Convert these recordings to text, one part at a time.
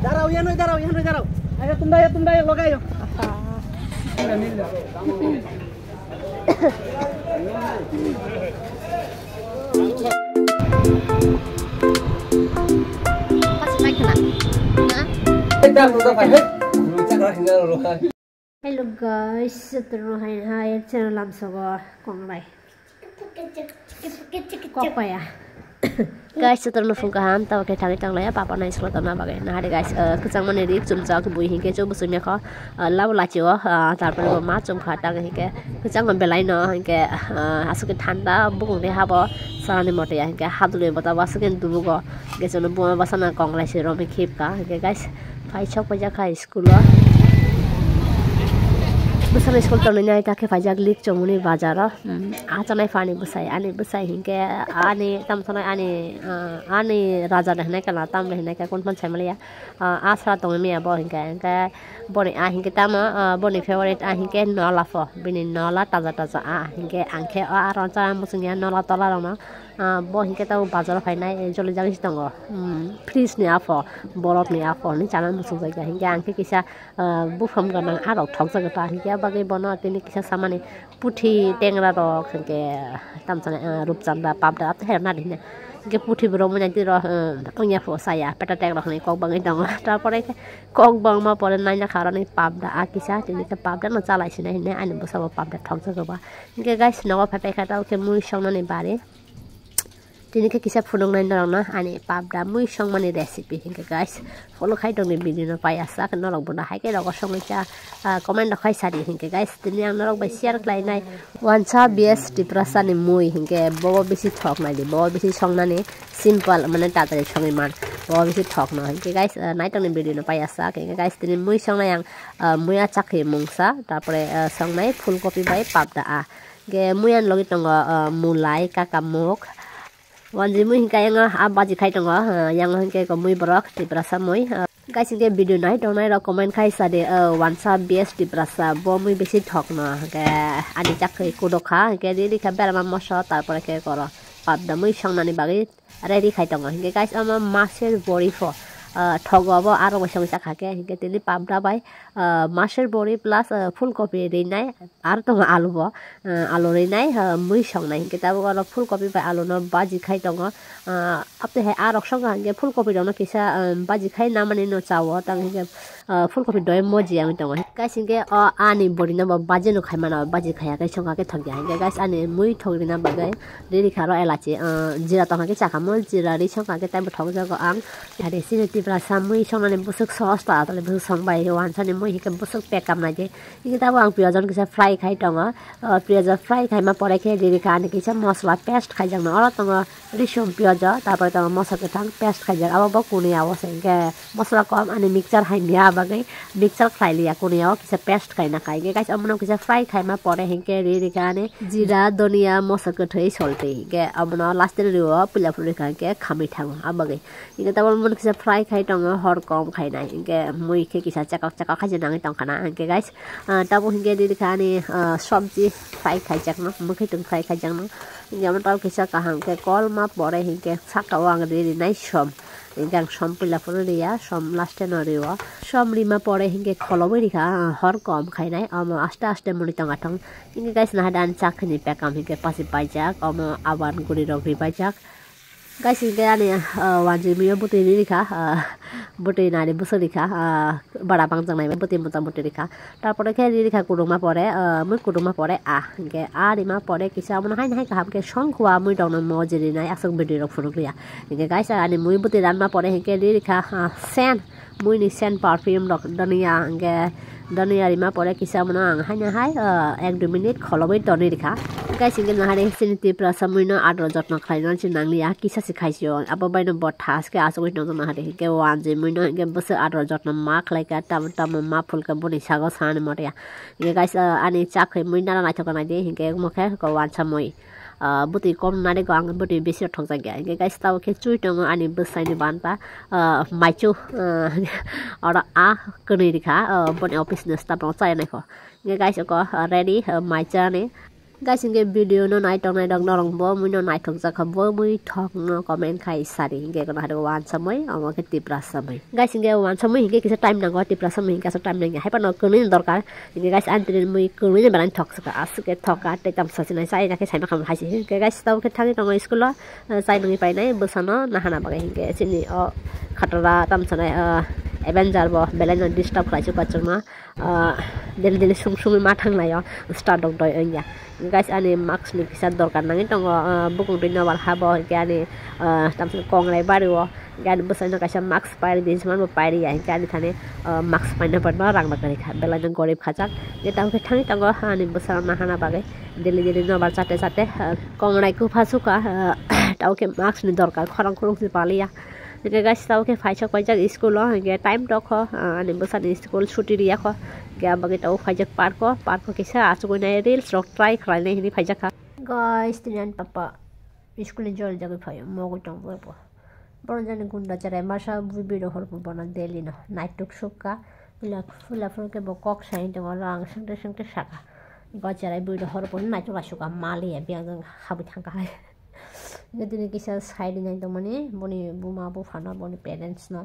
Darau yan, darau. Ayo tunda ya, loga yo. Hello guys, terus hai channel lam sogo kong lai. Kok apa ya? Guys, terus nufung kaham tahu kayak tangi tang lai papa nai sekolah tanah bagai. Nah ada guys, kecang mana dik cum cak bui hingga coba busuknya kau lau lacio, tarpan rumah cum khatang hingga kecang ngambil lain hingga asukin tanda bukan dia habo sarane mote ya hingga hatu le bata basukin dulu kau. Guys, orang buat basana kong lai si romi kip kah hingga guys, fai chok pajak kai sekolah. Besar sekolah tahun ini tak kefajak lik cumuni bazar, acanai fani besai hingga tam sana ane raja dah naik kalau tam dah naik konfan saya melihat asra tahun ini apa hingga boni hingga tam boni favorite hingga nola fo bini nola taza hingga angke raja musuhnya nola tola rona bo hingga tahu bazar final jolly jagi stongo please ni apa bolot ni apa ni jangan musuh saja hingga angke kisah bufam kan arok thok saja hingga bagai bono ini kisah sama nih puthi tengra rok hingga tam sana rupcanda pabda atau herna dihnya hingga puthi beromu nanti roh punya fo saya peta tengra nih kok bangai dong terpore kok bang ma pore nanya karena nih pabda kisah ini ke pabda no calai sini ini ane bersama pabda thok saja bah hingga guys nawa pepe kata oke mui shong nih bare ini ke kisah phunong lain dorong na ane pabda mui shong mani recipe hingga guys follow khai dong ni video na payasa kan norok bunda hai ke rok shong cha comment na khai sari hingga guys ini yang norok bai share klai nai wancha bs diprasa ni mui hingga bobo bisi thok nai di bobo bisi shong na ni simple mane tatari shong man bobo bisi thok na hingga guys nai dong ni video na payasa hingga guys ini mui shong na yang mui achak he mungsa tarpore shong nai fulkopi bai pabda ge muyan logi tong mulai kakamuk wanji mui hingga yang abaji khai tong yang hingga ko mui borok diprasa mui guys hingga video nai dong nai ro comment khai sade wansa bs diprasa bo mui besi thok na ge ani chakhe kudokha hingga di kha berama mosa tarpore ke koro pabda mui songnani bagi ready khai tong hingga guys ama masher bori fo thogabo aro bosong chakake hingga tili pabda bai masher bori plus ফুলকপি rinai ar tong alu bo alu rinai mui songnai hingga tabo koro ফুলকপি bai alu no baji khai tong apte hai arok song hingga ফুলকপি no kisa baji khai namani no chawo tang hingga ফুলকপি doi moji ang tong guys hingga ani bori na baji no khai mana baji khai kai songa ke thogya hingga guys ani mui thogri na bagai ready kharo elachi jira tong ke chakamol jira ri songa ke time thog jago ang hade sineti prasa mui songnani busuk sauce ta tale busuk songbai wan sani mui hingga busuk pekam na je hingga tabo ang piyazon kisa fry khai tong piyaza fry khai ma pore ke ready khane kisa masala paste khai jang na ora tong rishom piyaza tarpore tong masala ke thang paste khai jang abo kuni awo hingga masala kom ani mixture hai nia bagai mixture khai liya kuni awo kisa paste khai na khai guys amno kisa fry khai ma pore hingga ready khane jira doniya masala ke thei solte hingga amno last re ro pula pula khai ke khami thang abagai hingga tabo mon kisa fry khai tong hor kom khai na hingga mui ke kisa chakak khai jang tong khana hingga guys tabo hingga ready khane sabji fry khai jak no mukhe tung fry khai jang no hingga amno tabo kisa kaham ke kol ma pore hingga sakawang ready nai som hingga som pula pula ria som last no rewa som lima pore hingga kholobai rikha hor kom khai nai amo aste muni tong atong hingga guys na dan chakni pekam hingga pasi pajak amo aban guri rok ri pajak guys hingga ani wanji miyo buti rikha buti nari busuk rikha bada pangjang nai buti motamuti rikha tarpore ke rikha kuduma pore mui kuduma pore hingga rima pore kisa amno hai kaham ke songkhwa mui dong mojiri nai asok video rok phunuk ria hingga guys ani mui buti ranma pore hingga rikha sen mui ni sen perfume rok dania hingga dania rima pore kisa amno ang hai 1-2 minute kholobai doni rikha guys hingga nahare siniti prasa mui no adro jotno khlaino chinanglia kisa sikhaisio abo baino bothas ke asoi no nahare hingga wanji mui no hingga bus adro jotno ma khlaika tam ma phulka buni sago sane moria hingga guys ani chakhai mui nara naithok na de hingga mokhe ko wancha mui buti kom nade go ang buti besi thok ja ge guys taw ke chui tong ani besai ni ban pa maichu ora a kuni dikha bon office ne staff no chai nai ko guys ko ready mai cha ni guys inge video no nai tong nai dong norong bo mu no nai thok ja kha bo mu thok no comment khai sari inge ko na do wan samai amo ke tipra samai guys inge wan samai inge kisa time na go tipra samai inge sa time na hai pa no kuni dorkar inge guys antin mu kuni ne balan thok sa as ke thok a te tam sa sinai sai na ke sai ma kham hai si ke guys taw ke thang tong school lo sai ngi pai nai busano na hana ba inge sini o khatara tam sanai Avenger bo belan disturb khai chu ka chuma del sung sung ma thang lai start dok doi anya guys ani max ni kisa dorkar nangi tong bukung dino war habo ke ani tam sun kong lai bari wo gan busan no kasa max pai din man bo pai ya ke ani thane max pai na par rang ba kari kha belan gorib khachak ye taw ke thang tong ani busan na hana bagai deli no bar chate chate kong lai ku phasu ka taw ke max ni dorkar khorang khurung si paliya ke guys taw ke phaijak paijak school lo ke time dok ani busan school chuti ria kho ke bagi taw phaijak park ko kisa asu ko nai reels rok try khrai nei ni phaijak kha guys student papa school jol jagai phayo mogo tong bo bon jani gunda chare masha video hor po bana deli no night tuk sukka fula ke bo kok sai tong rang sing te saka go chare video hor po night tuk suka mali ya biang habu thangka hai gedini kisa side nai to mani boni buma bo phana boni parents no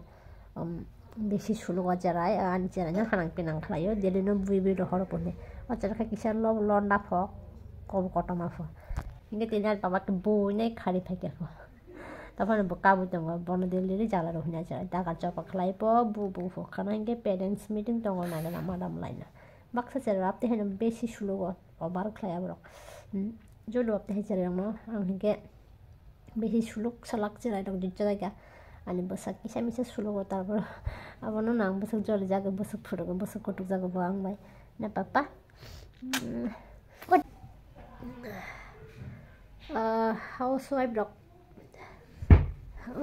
beshi sulu ga jarai ani chara na hanang pinang khlayo deli no video hor po ne o chara kha kisa londa pho kom kotama pho inge tinar papa ke bo ne khari phake pho tapan bo kabu tong bon deli ri jala ro hina chara ta ka chapa khlai po bu pho khana inge parents meeting tong na na madam laina baksa chara apte hen beshi sulu go obar khlai abro jodo apte he chara no ang inge beshi suluk salak chara dong dijja ga ani basak kisa misa suluk go tar abono nang basak joli jaga basak phuro go basak kotuk jaga bang bai na papa housewife dog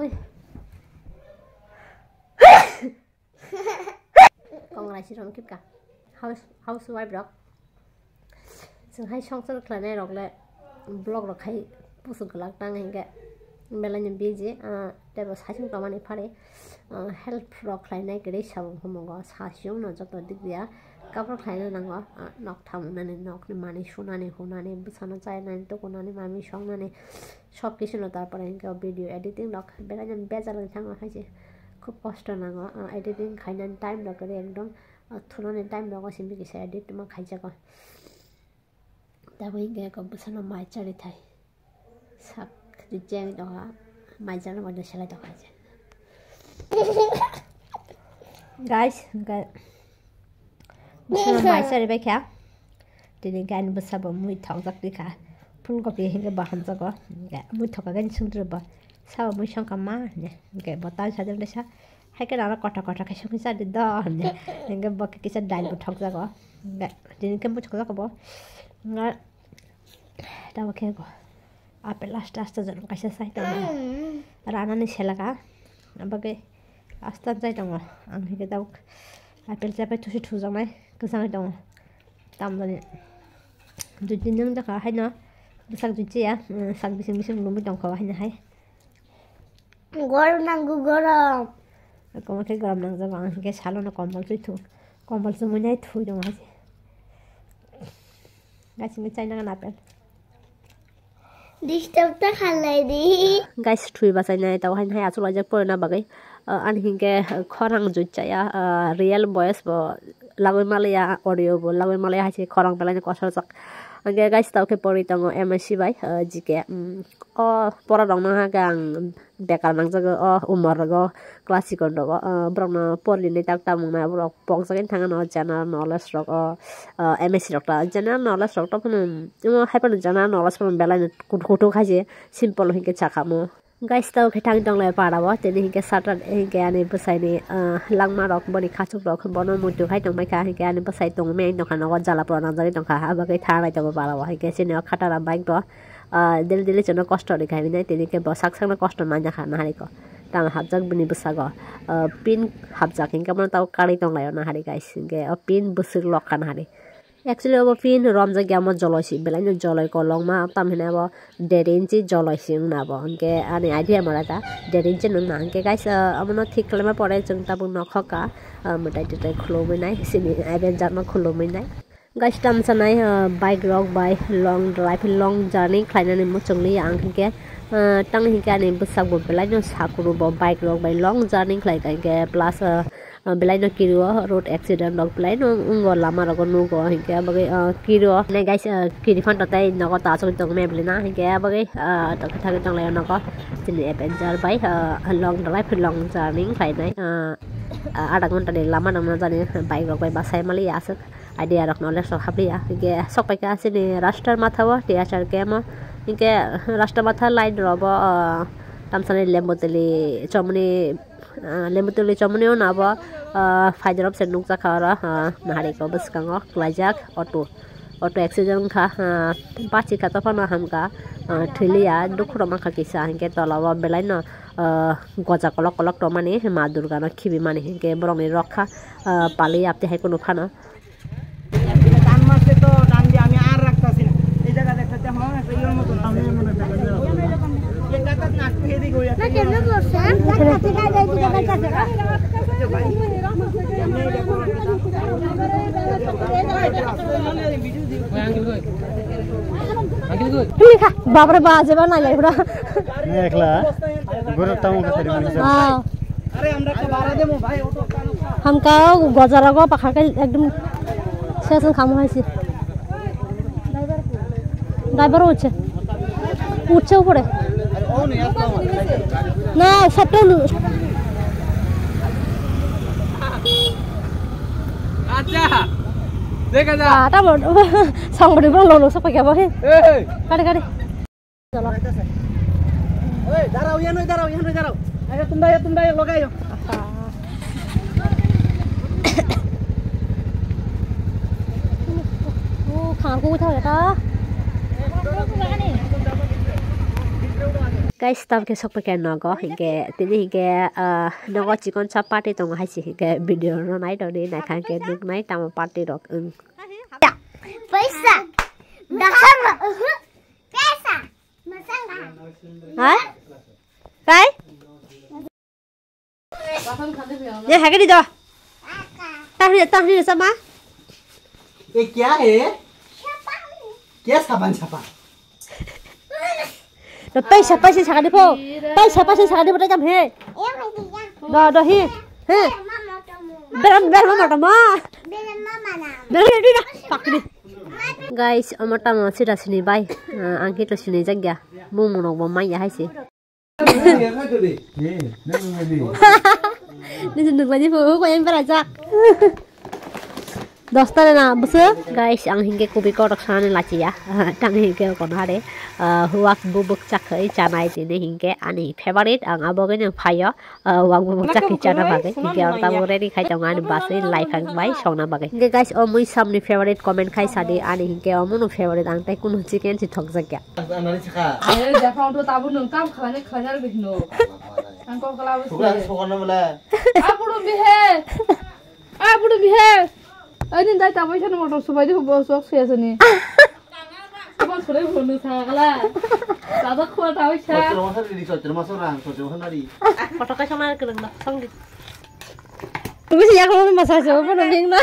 oi con lại xin kịp cả housewife dog sừng hay xong rất là này rồi lại blog rồi hay pusuk lạc tăng hình cái belan yang busy tebo sasung tamani phare help rock khai nai kre sabung homongo sasung no joto dik dia kapro khai na nango nok tham nani nok ni mani sunani hunani busana chai nani to konani mami song nani sob kisu no tarpore inka video editing lok belan yang bejar thang haise খুব কষ্ট নাগো editing খাইনান time লকরে একদম থুলনে time logo Simi কিসা edit মা খাইছা ক তাবই গে কম্পোসন মাই চারি থাই সাক দিজেং দহা মাই জানো মধ্যে সেলাই দহা আছে গাইস গাই মাই চারি বাই খা দিনে গান বসাব মুই থাক দিখা ফুলকপি হেগে বাহান জাগ মুই থকা গান সুদ্রব sao mới xong cầm má nè cái bò tay sao đây sao hay cái nào nó cọt cái xong cái sao đi đo nè cái bò cái sao đại bột thọc ra có thì cái bột thọc ra có bò nó đâu cái có apel last rồi cái sao sai tao rana này sẽ là cả nó cái asta sai tao ăn cái tao apel sẽ phải thuốc thuốc ra này cái sang tao tam rồi tụi tin nhung cho cả hay nó sang tụi chị á sang bising luôn mới tao có hay là hay গরম নাঙ্গু গরম কমকে গরম নাং যাব আনকে ছালো না কম্বল তো মনে থুই দম আছে গাছিনে চাই না আপেল ডিস্টার্বটা খালাই দি গাইস থুই বাসাই নাই তাও হাই হাই আচলা যাক পড়ে না বাগাই আন হিংকে খরাং জুচায়া রিয়েল ভয়েস ব লাগৈ মালিয়া অডিও ব লাগৈ মালিয়া হাইছে খরাং পেলাইনে কসর চাক আগে গাইস তাও কে পড়ি তাও এমএসসি বাই জিকে পড়া দং না গাং বেকার নাং জাগ উমর গ ক্লাসিক গ ব্রং পড়লি নে তাক তামং না ব্রক পক জাগেন থাঙ্গা ন general knowledge rock MSc rock general knowledge rock তখন হাইপার জেনারেল নলেজ পন বেলাইনে কুটো খাইছে সিম্পল হিংকে চাখামো গাইস তাও কে থাং দং লাই পারাবো তেনি হিংকে সাটার হিংকে আনি বসাইনি langma rok boni khachuk rok bono mutu khai tong mai kha hinke ani basai tong me tong khana jala purana jari tong kha abagai thanai tong parawa hinke sine khatara bike to dil chono kosto ri khai nai teni ke bosak sang kosto na ja khana hari ko tam habjak bini busago pin habjak hinke mon taw kari tong lai na hari guys hinke pin busuk lok kan hari Actually abo pin rom ja gyamo joloisi belai no joloi kolong ma tamhene abo 1.5 inch joloisi na bo hingke ani idea mara ta 1.5 inch nang na hingke guys amono thik kalma pore jeng tabung nokhoka mutai tutai khulomai nai sini Avenger no khulomai nai guys tam sanai bike rock by long drive long journey khlainani muchungli ang hingke tang hingke ani busak bo belai no sakuru bo bike rock by long journey khlai hingke plus belai no kiro road accident log belai no ungo lama rogo nugo hingke bagai kiro ne guys kiri fan tatai nogo ta chong tong me belina hingke bagai ta khatha tong lai nogo sini Avenger by long drive long journey khlai nai ada gonta ni lama namna jani bike rock by basai mali asuk idea rok knowledge sok habli ya hingke sok pai ka sini raster mathawa tiachar kemo hingke raster matha line robo tamsani lemboteli chomni lemutuli chomnio nabo faijarop senung jakhara mahari ko buskango klajak auto accident kha pachi kata pana hamka thilia dukhro makha kisa hingke tolawa belai no goja kolok to mani ma durga no khibi mani hingke borong ni rokha pali apte hai kono khana ডান মাসে তো ডান দিয়ে আমি আর রাখতাছি না এই জায়গা দেখতে হয় এইর মত আমি মনে থাকে এই জায়গা না খেয়ে দি গইয়া না কেন বলছেন কাছে কাছে যাই দিকে কাছে তুই খা বাপরে বাজে বা না লাগরা একলা গরু তাও খালি মানে আরে আমরা একটা ভাড়া দেবো ভাই অটো কানো हमका गजरा को पखा के एकदम सेसन खाम হইছে ড্রাইভার উঠছে উপরে না সবটা আচ্ছা দেখা যা তা বড় সংবড়ি বড় লোক সব কে বহে কাটে কাটে চলো ওই দাঁড়াও দাঁড়াও আরে তোমরা লাগাইও खान को उठाओ बेटा guys tam ke sok pakai nogo hingke tini hingke nogo chikon chap party tong haisi hingke video no nai do ni na kan ke duk nai tam party rok पैसा दसंग पैसा मसंग ha kai ye ha ke di do ta ni sama ये क्या है क्या सामान छापा तो पैसा छका दे पो पैसा छका दे बता जम हे do hi he beram mata ma beram di na pak ni guys amata ma sira sini bai angki to sini jagya mumu no mai ya haisi ni senduk lagi po ko yang berajak Dostar na busu guys ang hingge kubi ko raksana lachi ya tang hingge kon hare huak bubuk chakai chanai tine hingge ani favorite ang aboge nang phayo wak bubuk chakhi chana bage hingge ang ta ready khai jong ani basai life ang bai songna bage hingge guys o mui samni favorite comment khai sadi ani hingge omono favorite ang tai kuno chicken si thok jakya 안나리 차가 아예 자파운도 따부 능감 가네 가냐를 비노 안고 갈아보 소가는 몰라 아부르 비해 아니 나 따보이셔는 뭐 소바이도 버스 없어야서니 한번 소리 보는 사가라 나도 코어 따보이셔 Patoka sama kereng dah song di Tunggu sih ya kalau masalah siapa pun neng na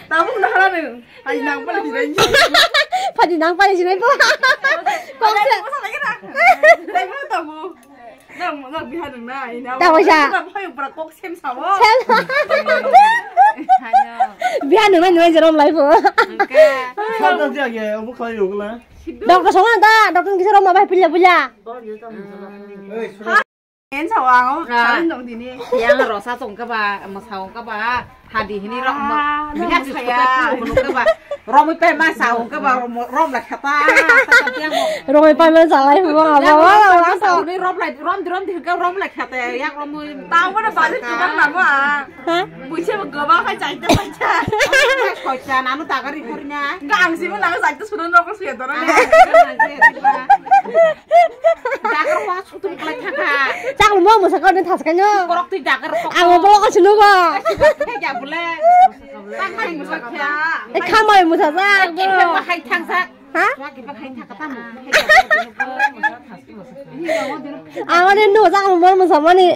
나무 나라는 아니 낭빨이 지내니 Padi nang padi sini po 나 미하는 나 따보이셔 화요 브라 꼭 샘사워 Biar neng neng jerom live 사단지하게 어묵 가지 오글라 Dokter sama ta dokter kisah rumah bah pilih 엔 사왕 다른 동디니 yang rosa tong ka ba ma saung ka ba hadi hini rom biha saya ka ba rom pe ma saung ka ba rom la khata Rồi phải lên trả lại không à ba saung ni rom thì ka rom la khata yak rom tao có ba thì đang làm à buổi chiều mà ba phải chạy tới phải cha khỏi cha nó ta có đi thôi nha cái ăn gì mà nó chạy tới xuống nó có suyệt đó Dakar wah sutum kelek kakak. Cak lu mau musa kau dan tas kanyo. Korok ti dakar kok. Aku belok ke sini kok. Ya boleh. Tak hai musa kya. Kamu yang musa sak. Kita pakai tang sak. Hah? Kita pakai tang katamu. Aku ni nu sak lu mau musa mana?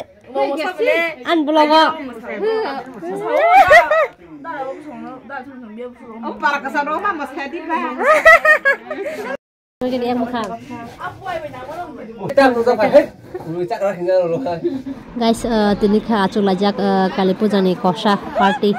An belok kok. Oh para kesana mah mas hadi bah. Jadi em bukan. Guys, tini kha acuk lajak kali puja ni kosha party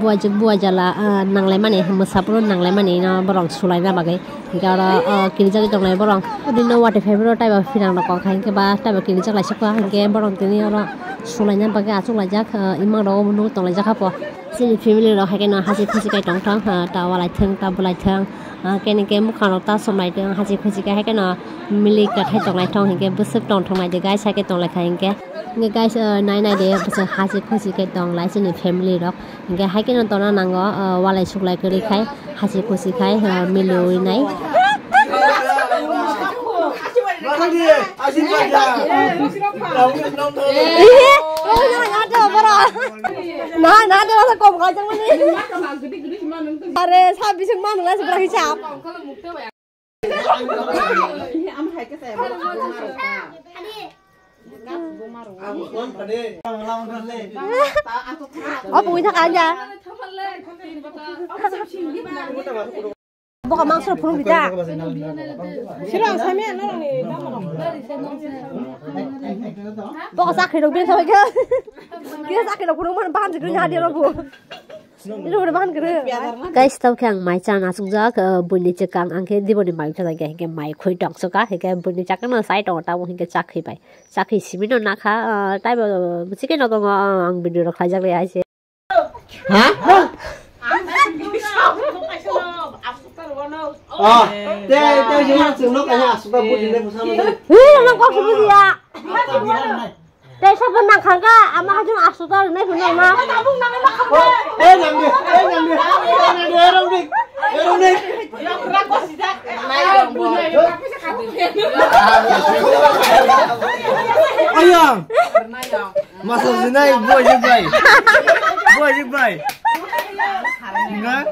buah jala nanglai mani musapur nanglai mani na borong sulai na bagai gara kini jadi donglai borong di no what February type of finang na kong kain ke ba type of kini jadi sikwa ke borong tini orang sulai na bagai acuk lajak imang ro menurut donglai jak apa sini family ro hai ke na hasil khasi kai tong tong ta walai thang ta bulai thang kini ke mukhan ro ta somai deng hasil khasi kai hai ke na milik ka thai donglai thong ke busuk tong thong mai de guys hai ke donglai kain ke nge guys nai de busuk hasil khasi kai donglai sini family ro nge hai ke na tona nango walai suklai kari khai hasil khasi khai miloi nai Nah, dia masa kau bukan macam ni. Are sabi semua nunggu sebelah hijab. Apa kita aja? Bukan maksud pun tidak. Siapa sama ni? Bukan sakit dong biasa saja. Kita sakit dong pun bahan segernya dia loh bu. Itu udah bahan kerja. Guys, tahu kan mai cang asuk jak bunyi cekang angke di bunyi mai cang angke mai koi dong suka hingga bunyi cakang na sai dong tahu hingga cakhi bai. Cakhi sini no nak ha, tapi mesti kan orang ang bunyi orang kerja le aja. Hah? Dia jangan senok aja suka budin deh bersama. Nak kau sebut dia. Dia siapa nak kangka? Ama hajun asutar ni punya mah. Nyam dia. Ayang. Masuk sini buat je bay. Enggak?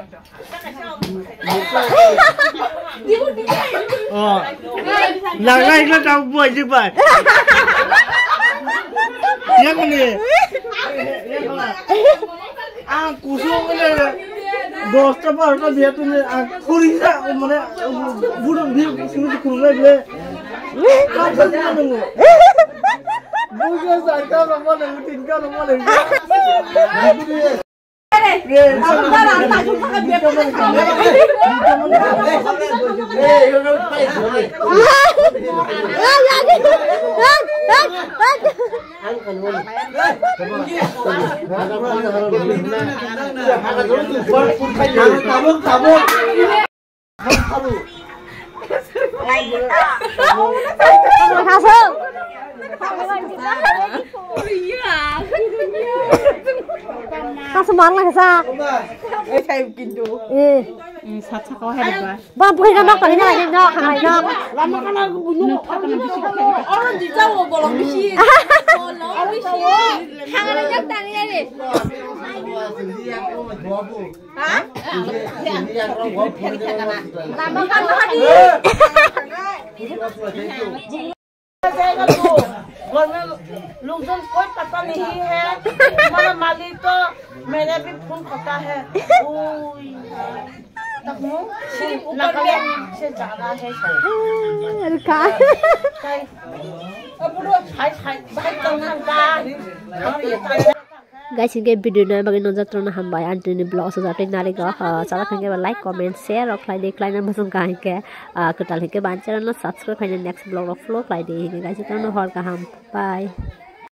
Oh. Langai lah kau buat je bay. Ya kan ni? Aku suruh ni. Dosta baru dia tu ni. Aku risa, mana budak dia sini kurang lagi. Kau pasti nunggu. Bukan saya nama lagi, tinggal nama lagi. Semarang lah sa. Saya bikin tu. Sacha kau hebat. Bang punya nama kau ni lagi nak, hangai nak. Lama kan aku bunuh. Orang di Jawa bolong bisi. Bolong bisi. Hangai nak tani ni. Hah? Lama kan lagi. लुंगजन कोई पता नहीं है हमारा मालिक तो मैंने भी phone करता है सिर्फ ऊपर से ज्यादा है Guys, ini video ni bagi nonton terus hambai anti ni blog sesuatu yang nari kau. Salah kan ke like, comment, share, or like yang masuk kah ke kita lagi baca dan subscribe ke next blog of vlog like ini guys itu nu hal kaham. Bye.